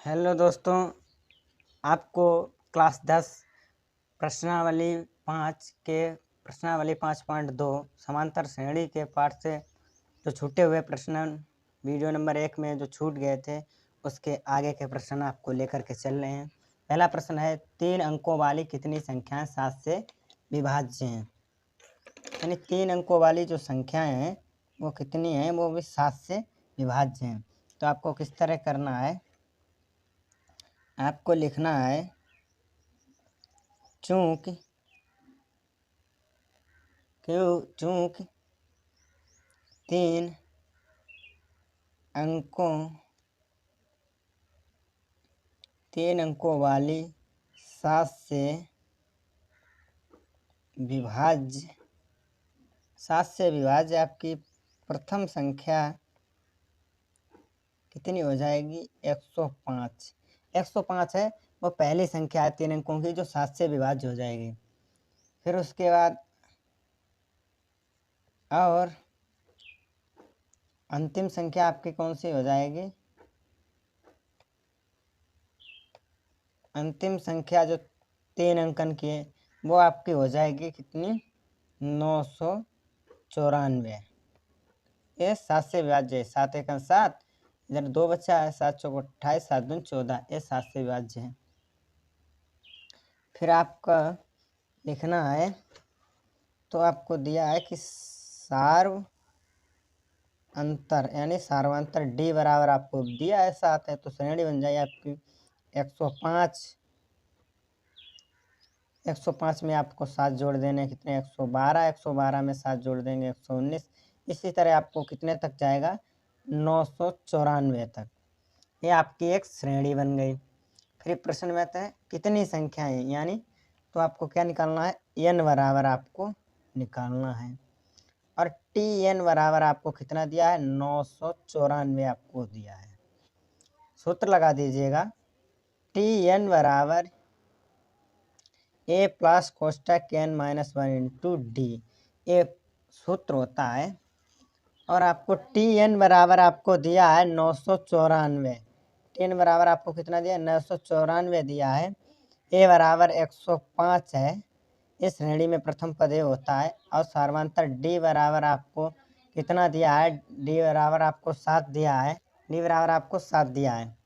Hello दोस्तों, आपको class 10 प्रश्नावली 5 के प्रश्नावली 5.2 समांतर श्रेणी के पाठ से जो छूटे हुए प्रश्न वीडियो नंबर 1 में जो छूट गए थे उसके आगे के प्रश्न आपको लेकर के चल रहे हैं। पहला प्रश्न है 3 अंकों वाली कितनी संख्याएं 7 से विभाज्य हैं। यानी 3 अंकों वाली जो संख्याएं हैं वो कितनी हैं, वो भी 7 से विभाज्य हैं। तो आपको किस तरह करना है, आपको लिखना है चूंकि 3 अंकों वाली 7 से विभाज्य आपकी प्रथम संख्या कितनी हो जाएगी, 105। 105 है वो पहली संख्या है 3 अंकों की जो 7 से विभाज्य हो जाएगी। फिर उसके बाद और अंतिम संख्या आपकी कौन सी हो जाएगी, अंतिम संख्या जो 3 अंकन की है वो आपकी हो जाएगी कितनी, 994। ये 7 से विभाज्य है। 7 एकम 7, इधर 2 बचा है, 7 चौक 28, 7 दूनी 14, ये 7 से विभाज्य है। फिर आपका लिखना है, तो आपको दिया है कि सार्वअंतर यानी सार्वअंतर डी बराबर आपको दिया है 7 है, तो श्रेणी बन जाएगी आपकी 105। 105 में आपको 7 जोड़ देने कितने, 112। 112 में 7 जोड़ देंगे 119। इसी तरह आपको कितने तक जाएगा, 994 तक। ये आपकी एक श्रेणी बन गई। फिर प्रश्न में आता है कितनी संख्याएं, यानी तो आपको क्या निकालना है, n बराबर आपको निकालना है। और tn बराबर आपको कितना दिया है, 994 आपको दिया है। सूत्र लगा दीजिएगा, tn बराबर a प्लस कोष्टक n माइनस 1 इंटू डी, ये सूत्र होता है। और आपको tn बराबर आपको दिया है 994। tn बराबर आपको कितना दिया है, 994 दिया है। a बराबर 105 है, इस श्रेणी में प्रथम पद होता है। और सार्वंतर d बराबर आपको कितना दिया है, d बराबर आपको 7 दिया है। d बराबर आपको 7 दिया है,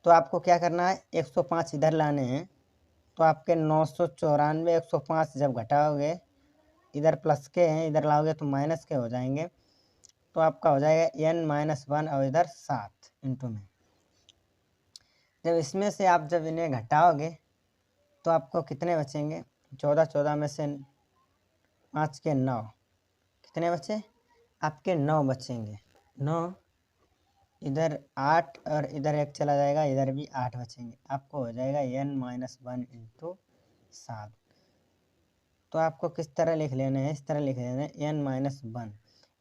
तो आपको क्या करना है, 105 इधर लाने हैं। तो आपके 994 105 जब घटाओगे, इधर प्लस के हैं, इधर लाओगे तो माइनस के हो जाएंगे। तो आपका हो जाएगा n माइनस 1 और इधर 7 इंटू में। जब इसमें से आप जब इन्हें घटाओगे तो आपको कितने बचेंगे, 14। 14 में से 5 के 9, कितने बचे आपके, 9 बचेंगे। 9 इधर 8 और इधर 1 चला जाएगा, इधर भी 8 बचेंगे। आपको हो जाएगा n माइनस 1 इंटू 7। तो आपको किस तरह लिख लेने हैं, इस तरह लिख लेने हैं n माइनस 1।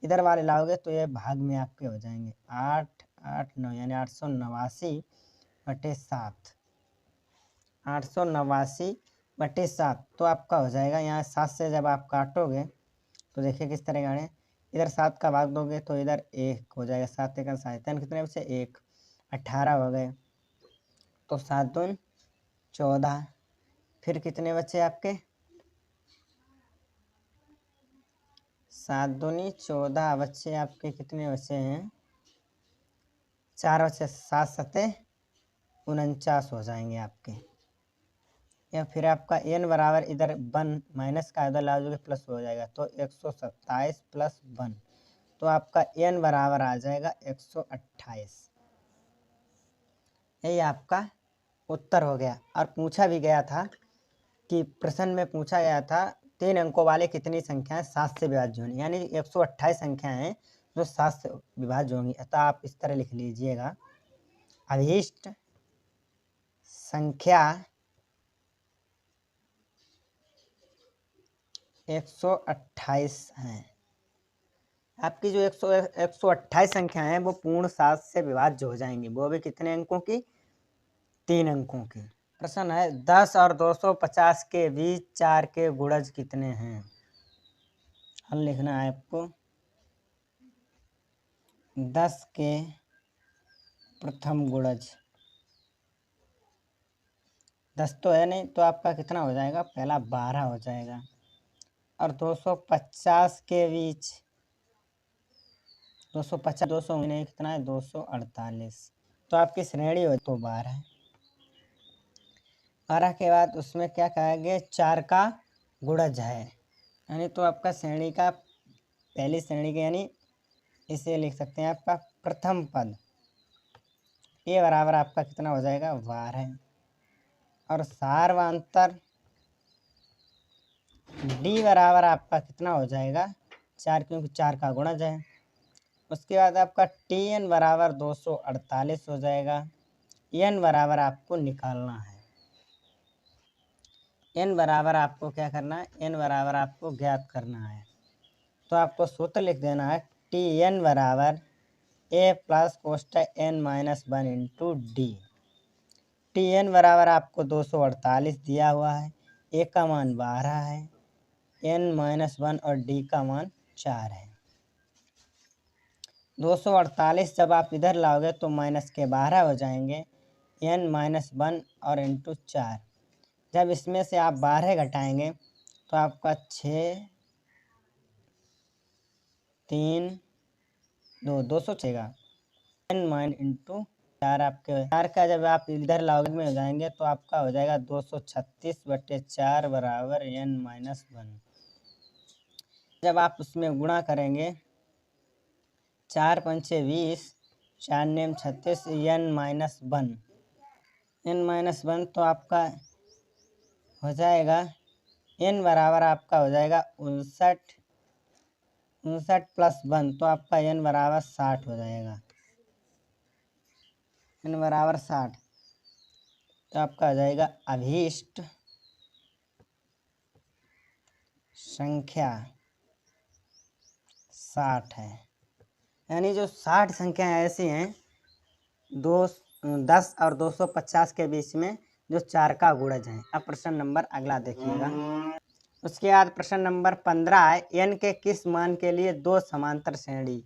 इधर वाले लाओगे तो ये भाग में आपके हो जाएंगे 8 8 9 यानी 889 बटे 7। 889 बटे 7 तो आपका हो जाएगा, यहाँ 7 से जब आप काटोगे तो देखिए किस तरह काटें, इधर 7 का भाग दोगे तो इधर 1 हो जाएगा। 7 एकम 7, कितने बचे 1, 18 हो गए। तो 7 दूनी 14, फिर कितने बचे आपके, 7 दूनी 14 बच्चे आपके, कितने बचे हैं, 4 बचे। 7 सते 49 हो जाएंगे आपके। या फिर आपका n बराबर इधर 1 माइनस का इधर ला दोगे प्लस हो जाएगा, तो 127 प्लस 1, तो आपका n बराबर आ जाएगा 128। यही आपका उत्तर हो गया। और पूछा भी गया था कि प्रश्न में पूछा गया था 3 अंकों वाले कितनी संख्याएं 7 से विभाज्य होंगी, यानी 128 संख्याएं हैं जो 7 से विभाज्य होंगी। अतः आप इस तरह लिख लीजिएगा, अभीष्ट संख्या 128 हैं। आपकी जो 128 संख्या है वो पूर्ण 7 से विभाज्य हो जाएंगी, वो भी कितने अंकों की, 3 अंकों की। प्रश्न है 10 और 250 के बीच 4 के गुणज कितने हैं। हल लिखना है आपको, 10 के प्रथम गुणज 10 तो है नहीं, तो आपका कितना हो जाएगा, पहला 12 हो जाएगा। और 250 के बीच 250 200 नहीं, कितना है 248। तो आपकी श्रेणी हो तो 12। 12 के बाद उसमें क्या कहेंगे, 4 का गुणज है, यानी तो आपका श्रेणी का पहली श्रेणी के, यानी इसे लिख सकते हैं आपका प्रथम पद, ये बराबर आपका कितना हो जाएगा, 12। और सार्वंतर डी बराबर आपका कितना हो जाएगा, 4, क्योंकि 4 का गुणज है। उसके बाद आपका टी एन बराबर 248 हो जाएगा। एन बराबर आपको निकालना है, एन बराबर आपको क्या करना है, एन बराबर आपको ज्ञात करना है। तो आपको सूत्र लिख देना है, टी एन बराबर ए प्लस कोष्टक N minus 1 into D. T N बराबर आपको 248 दिया हुआ है, ए का मान 12 है, एन माइनस 1 और डी का मान 4 है। 248 जब आप इधर लाओगे तो माइनस के 12 हो जाएंगे, एन माइनस 1 और इंटू 4। जब इसमें से आप 12 घटाएंगे तो आपका 6 3 2 200 छेगा, एन माइन इंटू 4। आपके 4 का जब आप इधर लाओगे में हो जाएंगे तो आपका हो जाएगा 236/4 बराबर एन माइनस 1। जब आप उसमें गुणा करेंगे, 4 पंचे 20, 4 नेम 36, एन माइनस 1, एन माइनस 1 तो आपका हो जाएगा, एन बराबर आपका हो जाएगा 59, 59 प्लस 1 तो आपका एन बराबर 60 हो जाएगा, एन बराबर 60। तो आपका हो जाएगा अभीष्ट संख्या 60 है। यानी जो 60 संख्याएं ऐसी हैं 10 और 250 के बीच में जो 4 का गुणज है। अब प्रश्न नंबर अगला देखिएगा। उसके बाद प्रश्न नंबर 15 है, एन के किस मान के लिए दो समांतर श्रेणी,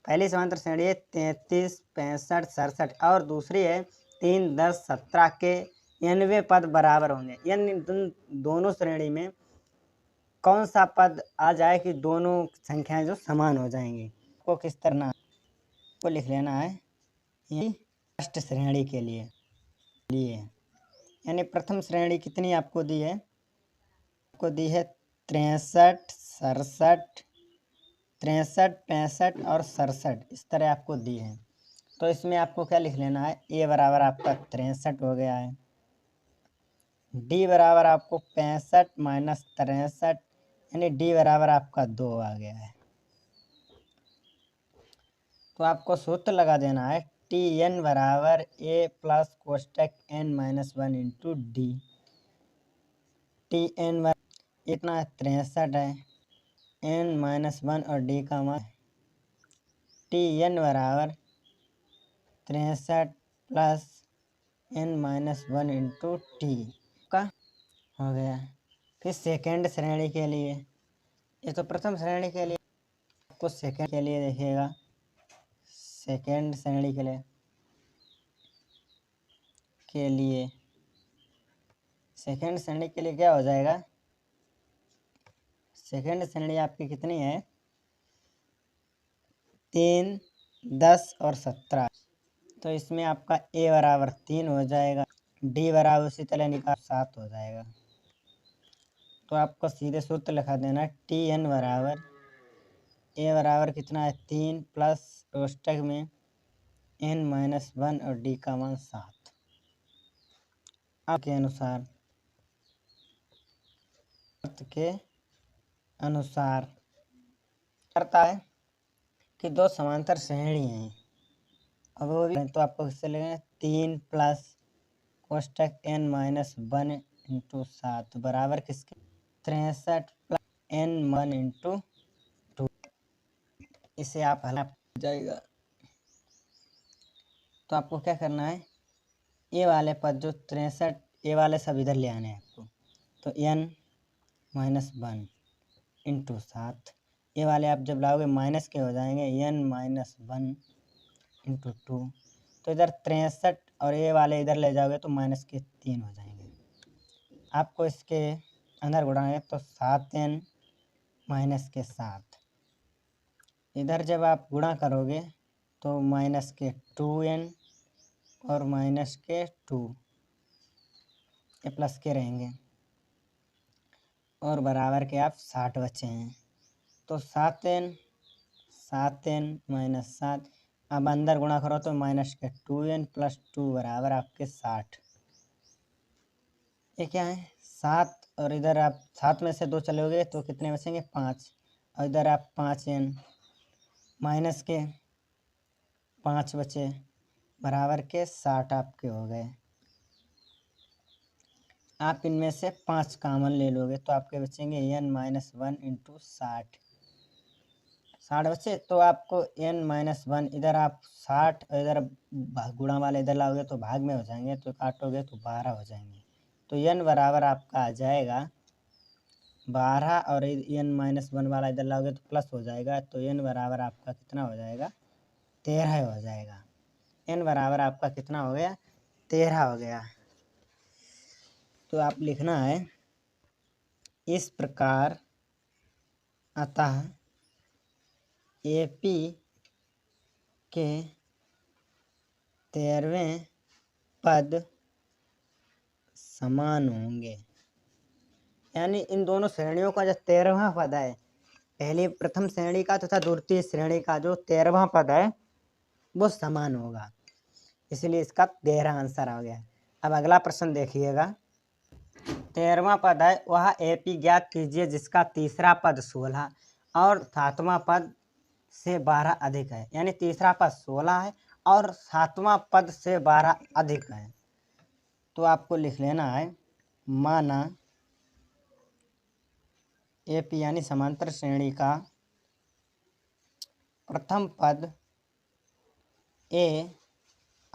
पहली समांतर श्रेणी है 33, 65, 67 और दूसरी है 3, 10, 17 के 90 पद बराबर होंगे। यानी दोनों श्रेणी में कौन सा पद आ जाए कि दोनों संख्याएं जो समान हो जाएंगी, को किस तरह को लिख लेना है। ये फर्स्ट श्रेणी के लिए यानी प्रथम श्रेणी कितनी आपको दी है, आपको दी है 63, 67, 63, 65 और 67, इस तरह आपको दी है। तो इसमें आपको क्या लिख लेना है, ए बराबर आपका 63 हो गया है, डी बराबर आपको 65 माइनस 63, यानी डी बराबर आपका 2 आ गया है। तो आपको सूत्र लगा देना है, टी एन बराबर ए प्लस कोष्टक N minus 1 into D. T N इतना 63 है, एन माइनस 1 और डी का मान, टी एन बराबर 63 plus n minus 1 into T का हो गया। फिर सेकेंड श्रेणी के लिए, ये तो प्रथम श्रेणी के लिए, आपको सेकेंड के लिए देखिएगा, सेकेंड श्रेणी के लिए सेकेंड श्रेणी के लिए क्या हो जाएगा, सेकेंड श्रेणी आपकी कितनी है, 3, 10 और 17। तो इसमें आपका ए बराबर 3 हो जाएगा, डी बराबर उसी तरह निकाल 7 हो जाएगा। तो आपको सीधे सूत्र लिखा देना, टी एन बराबर ए बराबर कितना है 3 प्लस कोष्टक में एन माइनस 1 और डी का मान 7। आपके अनुसार करता है कि दो समांतर श्रेणी हैं, अब वो भी तो आपको किससे लेंगे, 3 प्लस कोष्टक एन माइनस 1 इंटू 7 बराबर किसके, 63 प्लस एन 1 इंटू 2। इसे आप हल हो जाएगा। तो आपको क्या करना है, ये वाले पद जो 63, ये वाले सब इधर ले आने हैं आपको। तो एन माइनस 1 इंटू 7, ये वाले आप जब लाओगे माइनस के हो जाएंगे, एन माइनस 1 इंटू 2। तो इधर 63 और ये वाले इधर ले जाओगे तो माइनस के 3 हो जाएंगे। आपको इसके अंदर गुणा है तो 7n माइनस के 7, इधर जब आप गुणा करोगे तो माइनस के 2n और माइनस के 2 ये प्लस के रहेंगे और बराबर के आप 60 बचे हैं। तो 7n माइनस 7, अब अंदर गुणा करो तो माइनस के 2n प्लस 2 बराबर आपके 60। ये क्या है 7, और इधर आप 7 में से 2 चलोगे तो कितने बचेंगे 5, और इधर आप 5n माइनस के 5 बचे बराबर के 60 आपके हो गए। आप इनमें से 5 कामन ले लोगे तो आपके बचेंगे n माइनस 1 इंटू 60 बचे। तो आपको n माइनस 1 इधर आप 60 और इधर गुणा वाले इधर लाओगे तो भाग में हो जाएंगे, तो काटोगे तो 12 हो जाएंगे। तो n बराबर आपका आ जाएगा 12, और n माइनस 1 वाला इधर लाओगे तो प्लस हो जाएगा, तो n बराबर आपका कितना हो जाएगा 13 हो जाएगा। n बराबर आपका कितना हो गया 13 हो गया। तो आप लिखना है इस प्रकार अतः AP के 13वें पद समान होंगे, यानी इन दोनों श्रेणियों का जो 13वां पद है, पहली प्रथम श्रेणी का तथा द्वितीय श्रेणी का जो 13वां पद है वो समान होगा, इसलिए इसका 13 आंसर आ गया। अब अगला प्रश्न देखिएगा। 13वां पद है वह AP ज्ञात कीजिए जिसका तीसरा पद 16 और 7वां पद से 12 अधिक है, यानी तीसरा पद 16 है और 7वां पद से 12 अधिक है। तो आपको लिख लेना है माना AP यानी समांतर श्रेणी का प्रथम पद A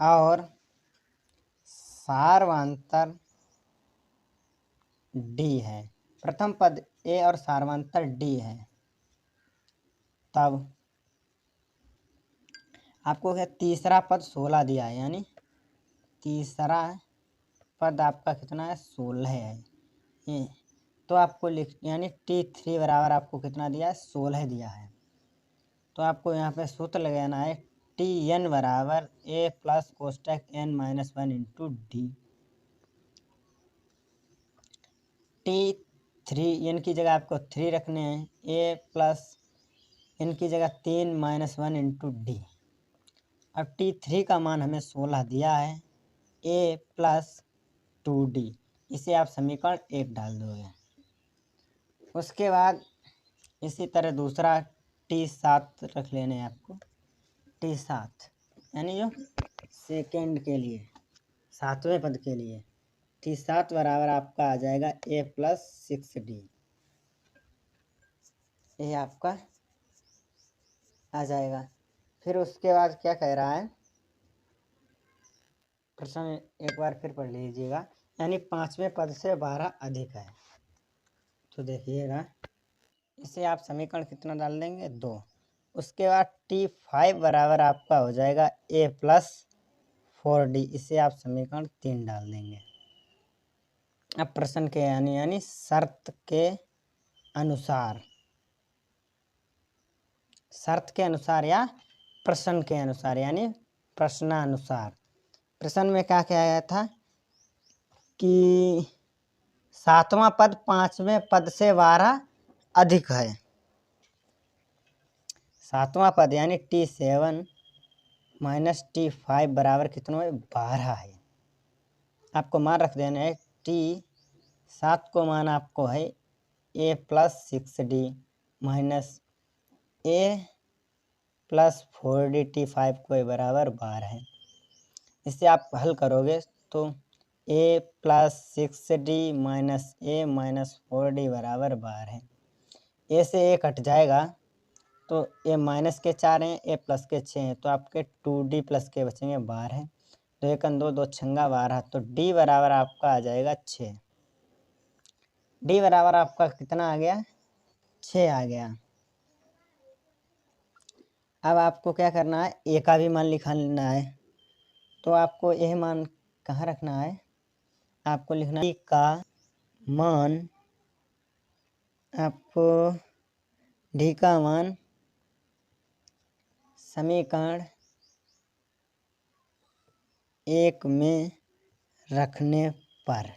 और सार्वंतर D है, प्रथम पद A और सार्वंतर D है, तब आपको क्या तीसरा पद 16 दिया है, यानी तीसरा पद आपका कितना है 16 है। ये तो आपको लिख यानी T3 बराबर आपको कितना दिया है 16 दिया है। तो आपको यहाँ पे सूत्र लगाना है Tn बराबर A प्लस कोष्टक n minus 1 into D. T3 n की जगह आपको 3 रखने हैं, A प्लस n की जगह 3 माइनस 1 इंटू डी। अब T3 का मान हमें 16 दिया है, A प्लस 2D, इसे आप समीकरण 1 डाल दोगे। उसके बाद इसी तरह दूसरा T7 रख लेने हैं आपको, T7 यानी जो सेकेंड के लिए 7वें पद के लिए T7 बराबर आपका आ जाएगा A प्लस 6D, ये आपका आ जाएगा। फिर उसके बाद क्या कह रहा है प्रश्न एक बार फिर पढ़ लीजिएगा, यानी 5वें पद से 12 अधिक है। तो देखिएगा इसे आप समीकरण कितना डाल देंगे 2। उसके बाद T5 बराबर आपका हो जाएगा A प्लस 4D, इसे आप समीकरण 3 डाल देंगे। अब प्रश्न के यानी शर्त के अनुसार, शर्त के अनुसार या प्रश्न के अनुसार, यानी प्रश्नानुसार। प्रश्न में क्या कहा गया था कि 7वां पद 5वें पद से 12 अधिक है। 7वां पद यानी T7 माइनस T5 बराबर कितना है 12 है। आपको मान रख देना है T7 को मान आपको है A plus 6D minus A plus 4D, T5 को बराबर 12 है। इसे आप हल करोगे तो A plus 6D minus A minus 4D बराबर 12 है। A से A कट जाएगा तो A माइनस के 4 हैं, A प्लस के 6 हैं, तो आपके 2D प्लस के बचेंगे 12। तो 1 2 2 छंगा 12, तो D बराबर आपका आ जाएगा 6। D बराबर आपका कितना आ गया 6 आ गया। अब आपको क्या करना है A का भी मान लिखना है, तो आपको यह मान कहाँ रखना है, आपको लिखना है A का मान आपको डी का मान समीकरण 1 में रखने पर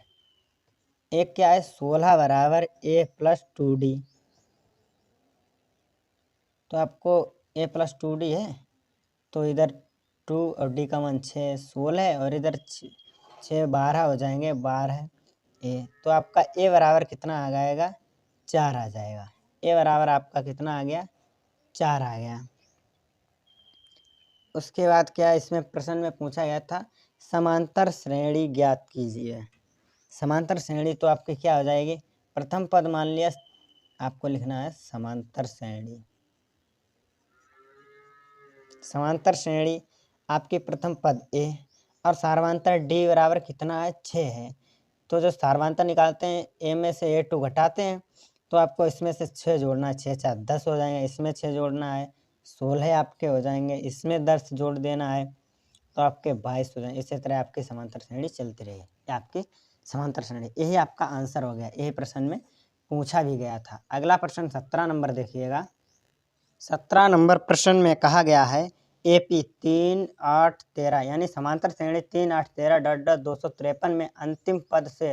एक क्या है 16 बराबर a प्लस 2d। तो आपको a प्लस 2d है तो इधर 2 और d का मान 6 16 है और इधर 6 12 हो जाएंगे 12 a। तो आपका a बराबर कितना आ जाएगा 4 आ जाएगा। a बराबर आपका कितना आ गया 4 आ गया। उसके बाद क्या इसमें प्रश्न में पूछा गया था समांतर श्रेणी ज्ञात कीजिए। समांतर श्रेणी तो आपकी क्या हो जाएगी प्रथम पद मान लिया आपको लिखना है समांतर श्रेणी। समांतर श्रेणी आपके प्रथम पद ए और सार्वंतर डी बराबर कितना है 6 है। तो जो सार्वंतर निकालते हैं ए में से a2 घटाते हैं तो आपको इसमें से 6 जोड़ना है 6 4 10 हो जाएंगे। इसमें 6 जोड़ना है 16 आपके हो जाएंगे। इसमें 10 जोड़ देना है तो आपके 22 हो जाएंगे। इसी तरह आपकी समांतर श्रेणी चलती रही। ये आपकी समांतर श्रेणी यही आपका आंसर हो गया। यही प्रश्न में पूछा भी गया था। अगला प्रश्न 17 नंबर देखिएगा। 17 नंबर प्रश्न में कहा गया है AP 3 8 13 यानी समांतर श्रेणी 3 8 13 डॉट 253 में अंतिम पद से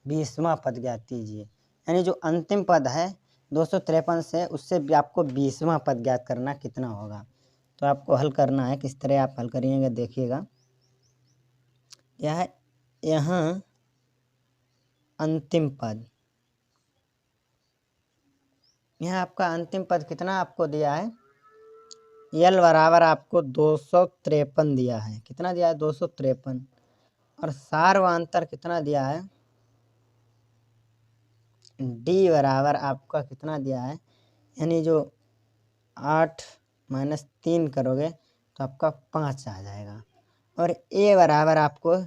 20वां पद ज्ञात कीजिए। यानी जो अंतिम पद है 253 से उससे भी आपको 20वां पद ज्ञात करना कितना होगा। तो आपको हल करना है। किस तरह आप हल करिएगा देखिएगा। यह यहाँ अंतिम पद यहाँ आपका अंतिम पद कितना आपको दिया है L बराबर आपको 253 दिया है। कितना दिया है 253 और सार्वंतर कितना दिया है D बराबर आपका कितना दिया है यानी जो 8 माइनस 3 करोगे तो आपका 5 आ जाएगा और A बराबर आपको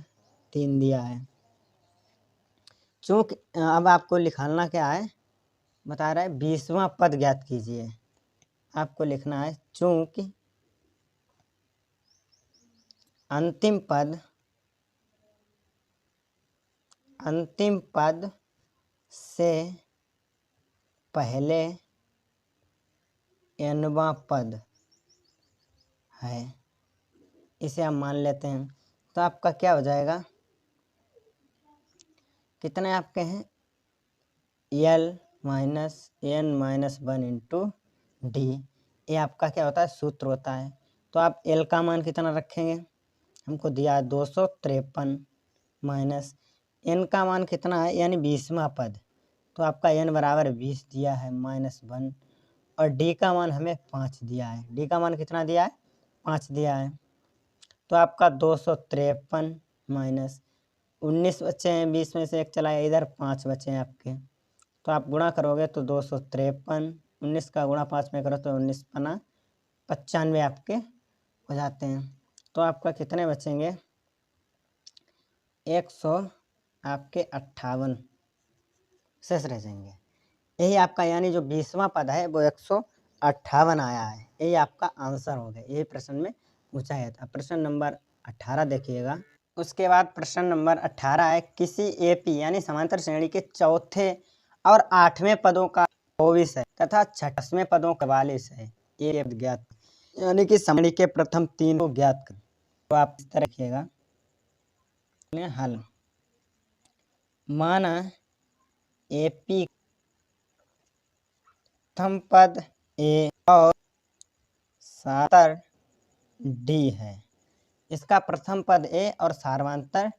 3 दिया है। चूँकि अब आपको लिखाना क्या है बता रहा है 20वां पद ज्ञात कीजिए। आपको लिखना है चूँकि अंतिम पद से पहले nवां पद है इसे हम मान लेते हैं। तो आपका क्या हो जाएगा कितने आपके हैं L minus n minus 1 into D. ये आपका क्या होता है सूत्र होता है। तो आप L का मान कितना रखेंगे हमको दिया है 253 माइनस n का मान कितना है यानी 20वां पद। तो आपका n बराबर 20 दिया है माइनस 1 और d का मान हमें 5 दिया है। d का मान कितना दिया है 5 दिया है। तो आपका 253 माइनस 19 बचे हैं 20 में से 1 चला गया इधर 5 बचे हैं आपके। तो आप गुणा करोगे तो 253 19 का गुणा 5 में करो तो 19 पना 95 आपके हो जाते हैं। तो आपका कितने बचेंगे 100 आपके 58 शेष रह जाएंगे। यही आपका यानी जो 20वां पद है वो 158 आया है। यही आपका आंसर हो गया। यही प्रश्न में पूछा गया था। प्रश्न नंबर 18 देखिएगा। उसके बाद प्रश्न नंबर 18 है किसी AP यानी समांतर श्रेणी के चौथे और 8वें पदों का 24 है तथा 6वें पदों का 44 है। ये ज्ञात यानी कि श्रेणी के प्रथम 3 को ज्ञात कर। तो आप इस तरह रखिएगा हल माना AP प्रथम पद A और सार्वंतर D है। इसका प्रथम पद A और सार्वंतर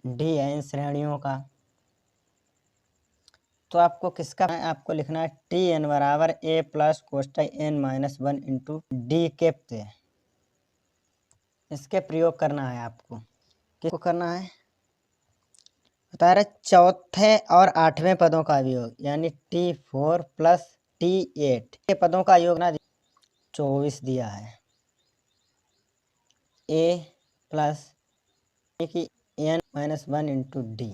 D है इन श्रेणियों का। तो आपको किसका आपको लिखना है Tn बराबर A प्लस कोष्टक n minus 1 into D cap से इसके प्रयोग करना है। आपको किसको करना है बता रहे चौथे और 8वें पदों का योग यानी T4 प्लस T8 के पदों का योग ना 24 दिया है। A प्लस कि n माइनस 1 इंटू डी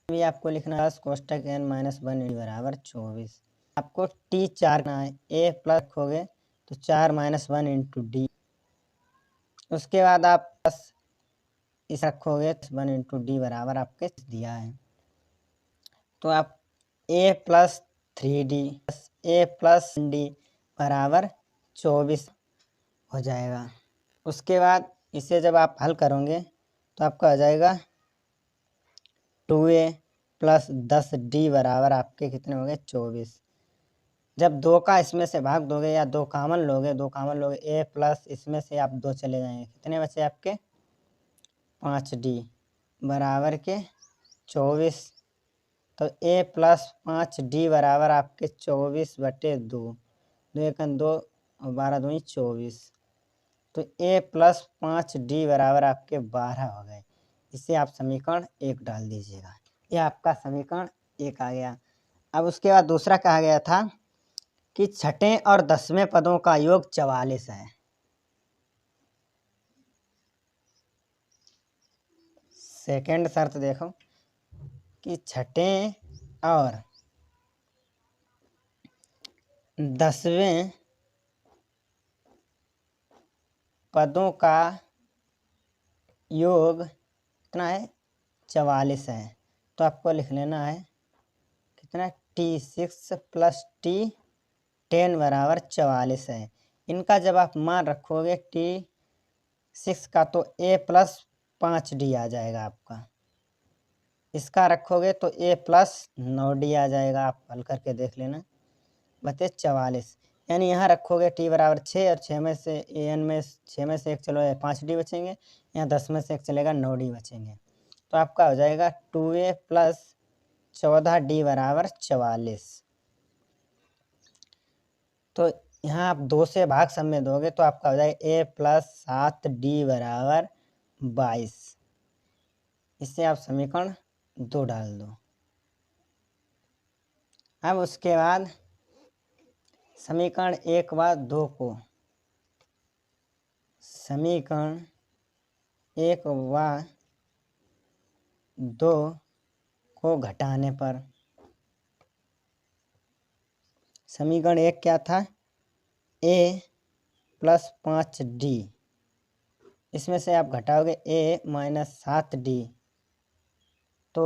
भी आपको लिखना है कोष्टक n माइनस 1 बराबर 24। आपको T4 ना है A प्लस रखोगे तो 4 माइनस 1 इंटू डी। उसके बाद आप प्लस इस रखोगे 1 इंटू डी बराबर आपके दिया है। तो आप ए प्लस 3d ए प्लस डी बराबर 24 हो जाएगा। उसके बाद इसे जब आप हल करोगे तो आपका आ जाएगा 2a प्लस 10d बराबर आपके कितने हो गए 24। जब 2 का इसमें से भाग दोगे या 2 कॉमन लोगे ए प्लस इसमें से आप 2 चले जाएंगे, कितने बचे आपके 5d बराबर के 24। तो a प्लस 5d बराबर आपके 24/2, 2 एकन 2 और 12 दूनी 24। तो a प्लस 5d बराबर आपके 12 हो गए। इसे आप समीकरण 1 डाल दीजिएगा। यह आपका समीकरण 1 आ गया। अब उसके बाद दूसरा कहा गया था कि छठें और 10वें पदों का योग 44 है। सेकंड शर्त देखो कि छठें और 10वें पदों का योग कितना है 44 है। तो आपको लिख लेना है कितना t6 प्लस t10 बराबर 44 है। इनका जब आप मान रखोगे t6 का तो a प्लस 5d आ जाएगा आपका। इसका रखोगे तो a प्लस 9d आ जाएगा। आप हल करके देख लेना। बचे 44, यानी यहाँ रखोगे t बराबर 6 और 6 में से an में 6 में से 1 चलो 5d बचेंगे, यहाँ 10 में से 1 चलेगा 9d बचेंगे। तो आपका हो जाएगा 2a प्लस 14d बराबर 44। तो यहाँ आप 2 से भाग सब में दोगे तो आपका हो जाएगा a प्लस 7d बराबर 22। इससे आप समीकरण 2 डाल दो। अब उसके बाद समीकरण 1 व 2 को समीकरण 1 व 2 को घटाने पर समीकरण 1 क्या था a प्लस 5d, इसमें से आप घटाओगे a माइनस 7d। तो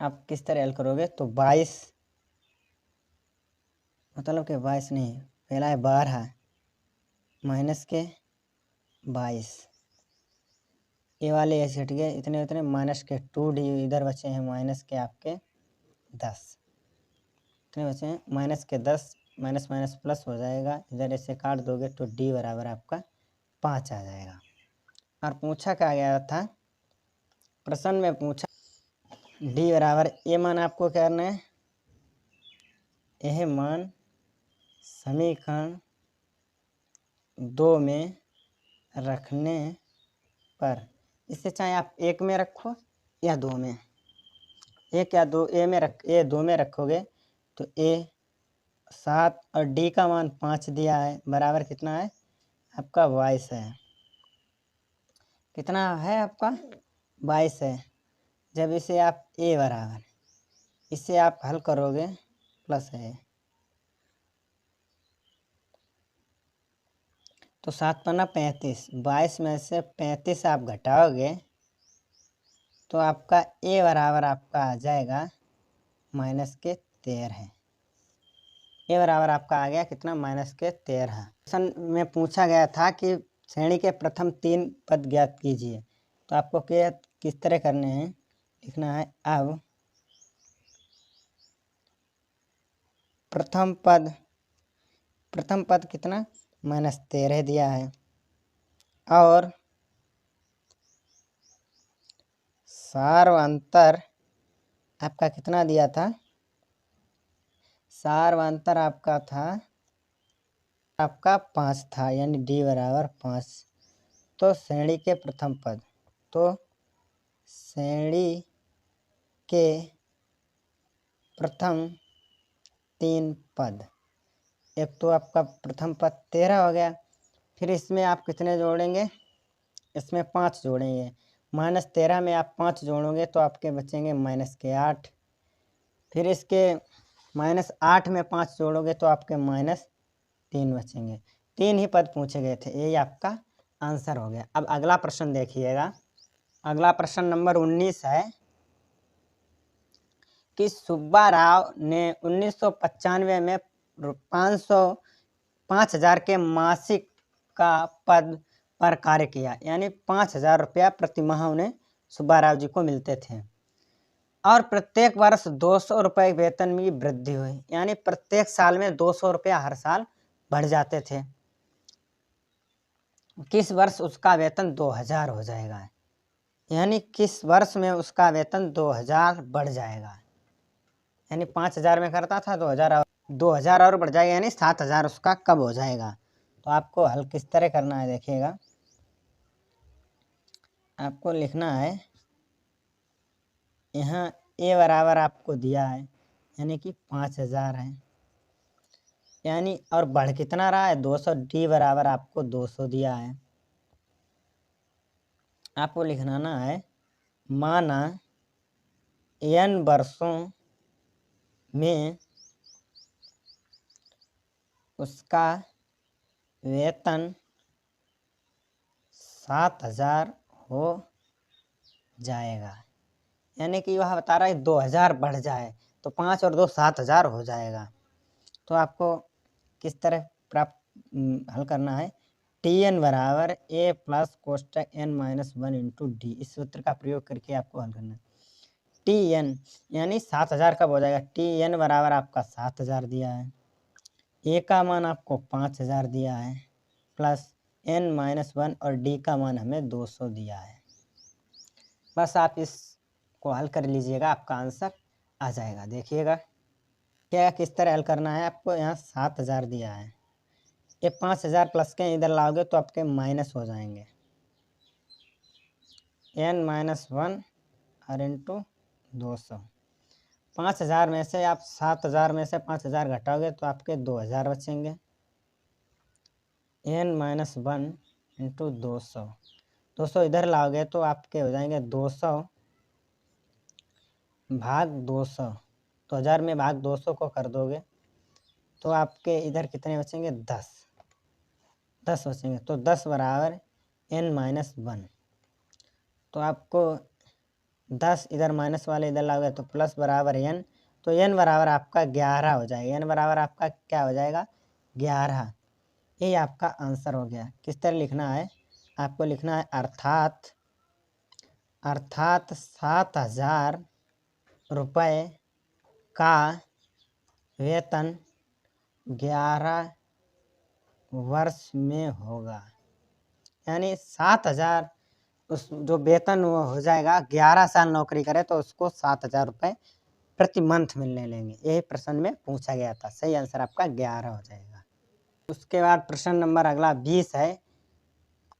आप किस तरह हल करोगे तो 22 मतलब कि 22 नहीं, पहला है 12 माइनस के 22, ये वाले ऐसे हट गए इतने उतने माइनस के 2d इधर बचे हैं माइनस के आपके 10, इतने बचे हैं माइनस के 10, माइनस माइनस प्लस हो जाएगा। इधर ऐसे काट दोगे तो d बराबर आपका 5 आ जाएगा। और पूछा क्या गया था प्रश्न में पूछा d बराबर ये मान आपको क्या करना है, यह मान समीकरण 2 में रखने पर, इससे चाहे आप 1 में रखो या 2 में, 1 या 2 ए 2 में रखोगे तो a 7 और d का मान 5 दिया है बराबर कितना है आपका 22 है। कितना है आपका 22 है। जब इसे आप a बराबर इसे आप हल करोगे प्लस है तो 7 पन्ना 35, 22 में से 35 आप घटाओगे तो आपका a बराबर आपका आ जाएगा माइनस के 13। a बराबर आपका आ गया कितना माइनस के 13। क्वेश्चन में पूछा गया था कि श्रेणी के प्रथम 3 पद ज्ञात कीजिए। तो आपको क्या किस तरह करने हैं लिखना है। अब प्रथम पद कितना -13 दिया है और सार्वंतर आपका कितना दिया था, सार्वंतर आपका था आपका 5 था, यानी d बराबर 5। तो श्रेणी के प्रथम पद, तो श्रेणी के प्रथम 3 पद, एक तो आपका प्रथम पद 13 हो गया, फिर इसमें आप कितने जोड़ेंगे, इसमें 5 जोड़ेंगे। -13 में आप 5 जोड़ोगे तो आपके बचेंगे माइनस के 8, फिर इसके -8 में 5 जोड़ोगे तो आपके -3 बचेंगे। 3 ही पद पूछे गए थे, यही आपका आंसर हो गया। अब अगला प्रश्न देखिएगा। अगला प्रश्न नंबर 19 है कि सुब्बा राव ने 1995 में 5,000 के मासिक का पद पर कार्य किया, यानी 5,000 रुपया प्रति माह उन्हें सुब्बा राव जी को मिलते थे और प्रत्येक वर्ष 200 रुपये वेतन में वृद्धि हुई, यानी प्रत्येक साल में 200 रुपया हर साल बढ़ जाते थे। किस वर्ष उसका वेतन 2,000 हो जाएगा, यानी किस वर्ष में उसका वेतन 2,000 बढ़ जाएगा, यानी 5,000 में करता था 2,000 और बढ़ जाएगा, यानी 7,000 उसका कब हो जाएगा। तो आपको हल किस तरह करना है, देखिएगा। आपको लिखना है, यहाँ ए बराबर आपको दिया है, यानी कि 5,000 है, यानी और बढ़ कितना रहा है 200। डी बराबर आपको 200 दिया है। आपको लिखना ना है, माना n वर्षों में उसका वेतन 7,000 हो जाएगा, यानी कि वह बता रहा है 2,000 बढ़ जाए तो 5 और 2 7,000 हो जाएगा। तो आपको किस तरह प्राप्त हल करना है, Tn बराबर a प्लस कोष्टक n माइनस 1 इंटू डी, इस सूत्र का प्रयोग करके आपको हल करना है। Tn यानी 7,000 कब हो जाएगा, Tn बराबर आपका 7,000 दिया है, a का मान आपको 5,000 दिया है, प्लस n माइनस 1 और d का मान हमें 200 दिया है। बस आप इसको हल कर लीजिएगा, आपका आंसर आ जाएगा। देखिएगा क्या किस तरह हल करना है। आपको यहाँ 7,000 दिया है, ये 5,000 प्लस के इधर लाओगे तो आपके माइनस हो जाएंगे, n माइनस 1 और इंटू 200। 5,000 में से आप 7,000 में से 5,000 घटाओगे तो आपके 2,000 बचेंगे, n माइनस 1 इंटू 200। 200 इधर लाओगे तो आपके हो जाएंगे 200 भाग 200, तो 1000 में भाग 200 को कर दोगे तो आपके इधर कितने बचेंगे, 10 बचेंगे। तो 10 बराबर n माइनस 1, तो आपको 10 इधर माइनस वाले इधर लाओगे तो प्लस बराबर n, तो n बराबर आपका 11 हो जाएगा। n बराबर आपका क्या हो जाएगा, 11। ये आपका आंसर हो गया। किस तरह लिखना है, आपको लिखना है अर्थात 7,000 रुपये का वेतन 11 वर्ष में होगा, यानी 7,000 उस जो वेतन वो हो जाएगा, 11 साल नौकरी करे तो उसको 7,000 रुपये प्रति मंथ मिलने लेंगे। यही प्रश्न में पूछा गया था। सही आंसर आपका 11 हो जाएगा। उसके बाद प्रश्न नंबर अगला 20 है।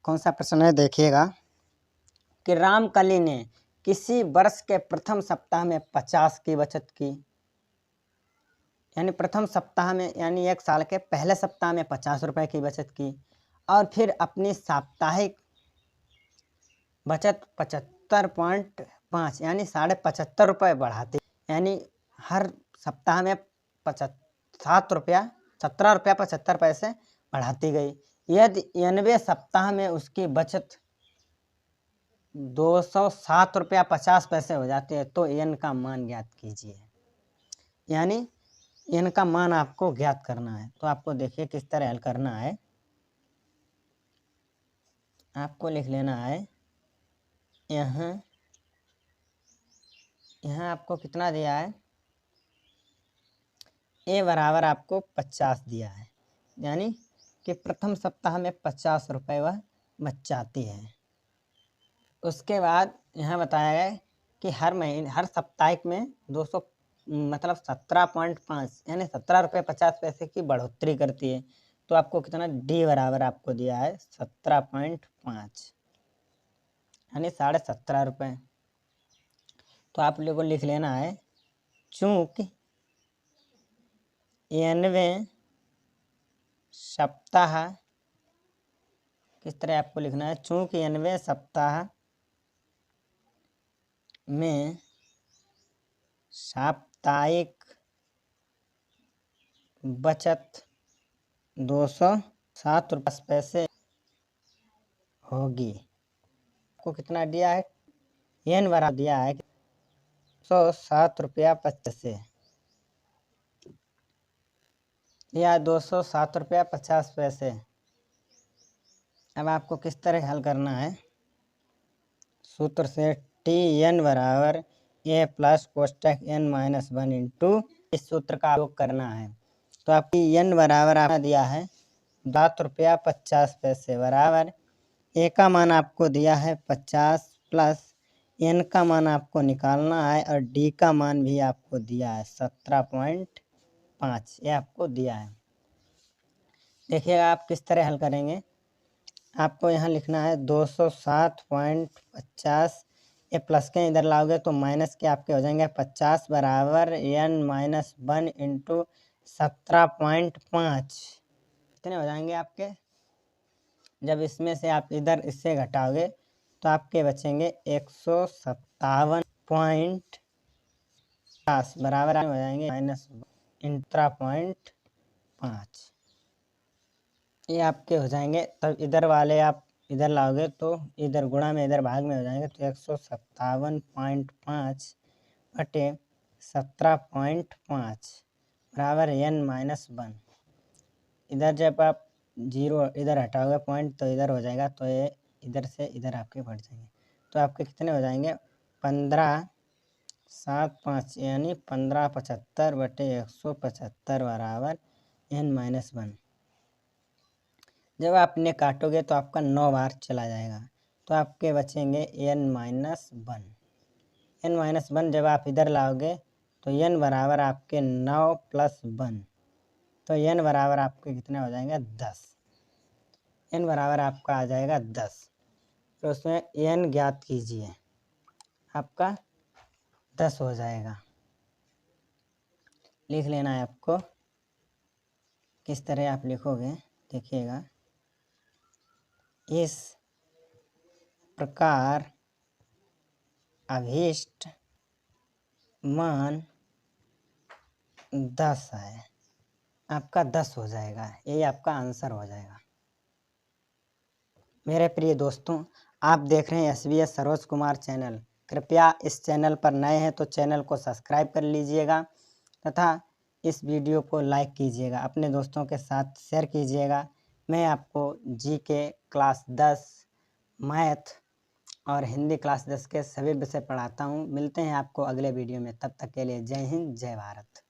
कौन सा प्रश्न है, देखिएगा कि रामकली ने किसी वर्ष के प्रथम सप्ताह में 50 की बचत की, यानी प्रथम सप्ताह में यानी एक साल के पहले सप्ताह में 50 रुपये की बचत की और फिर अपनी साप्ताहिक बचत 75.5 यानी 75.5 रुपये बढ़ाती, यानी हर सप्ताह में 17 रुपया 75 पैसे बढ़ाती गई। यदि 90 सप्ताह में उसकी बचत 207 रुपया 50 पैसे हो जाती है तो n का मान ज्ञात कीजिए, यानी n का मान आपको ज्ञात करना है। तो आपको देखिए किस तरह हल करना है। आपको लिख लेना है, यहाँ आपको कितना दिया है, a बराबर आपको 50 दिया है, यानी कि प्रथम सप्ताह में 50 रुपये वह बचाती है। उसके बाद यहाँ बताया है कि हर साप्ताहिक में 200 मतलब 17.5 यानी 17 रुपये 50 पैसे की बढ़ोतरी करती है। तो आपको कितना, डी बराबर आपको दिया है 17.5 यानी 17.5 रुपये। तो आप लोगों को लिख लेना है, चूँकि 90 सप्ताह, किस तरह आपको लिखना है, चूँकि 90 सप्ताह में साप्ताहिक बचत 207 रुपये पैसे होगी। आपको कितना दिया है, n बराबर दिया है ₹207.50 या ₹207.50। अब आपको किस तरह हल करना है, सूत्र से Tn बराबर a प्लस कोष्टक n माइनस 1 इंटू इस सूत्र का उपयोग करना है। तो आपकी n बराबर आपने दिया है ₹7.50 बराबर a का मान आपको दिया है 50 प्लस n का मान आपको निकालना है और d का मान भी आपको दिया है 17.5, ये आपको दिया है। देखिएगा आप किस तरह हल करेंगे। आपको यहाँ लिखना है 207.50, ये प्लस के इधर लाओगे तो माइनस के आपके हो जाएंगे 50 बराबर n माइनस 1 इंटू 17.5, कितने हो जाएंगे आपके। जब इसमें से आप इधर इससे घटाओगे तो आपके बचेंगे 157.50 बराबर हो जाएंगे माइनस 17.5, ये आपके हो जाएंगे। तब इधर वाले आप इधर लाओगे तो इधर गुणा में इधर भाग में हो जाएंगे तो 157.5 बटे 17.5 बराबर n माइनस 1। इधर जब आप जीरो इधर हटाओगे पॉइंट तो इधर हो जाएगा, तो ये इधर से इधर आपके बढ़ जाएंगे। तो आपके कितने हो जाएंगे 15/7/5 यानी 1575 बटे 175 बराबर n माइनस 1। जब आपने काटोगे तो आपका 9 बार चला जाएगा, तो आपके बचेंगे n माइनस 1। n माइनस 1 जब आप इधर लाओगे तो n बराबर आपके 9 प्लस 1, तो n बराबर आपके कितने हो जाएंगे 10। n बराबर आपका आ जाएगा 10। तो उसमें n ज्ञात कीजिए, आपका 10 हो जाएगा। लिख लेना है आपको, किस तरह आप लिखोगे देखिएगा। इस प्रकार अभीष्ट मान 10 है, आपका 10 हो जाएगा, यही आपका आंसर हो जाएगा। मेरे प्रिय दोस्तों, आप देख रहे हैं SBS सरोज कुमार चैनल। कृपया इस चैनल पर नए हैं तो चैनल को सब्सक्राइब कर लीजिएगा तथा इस वीडियो को लाइक कीजिएगा, अपने दोस्तों के साथ शेयर कीजिएगा। मैं आपको GK क्लास 10, मैथ और हिंदी क्लास 10 के सभी विषय पढ़ाता हूँ। मिलते हैं आपको अगले वीडियो में, तब तक के लिए जय हिंद जय भारत।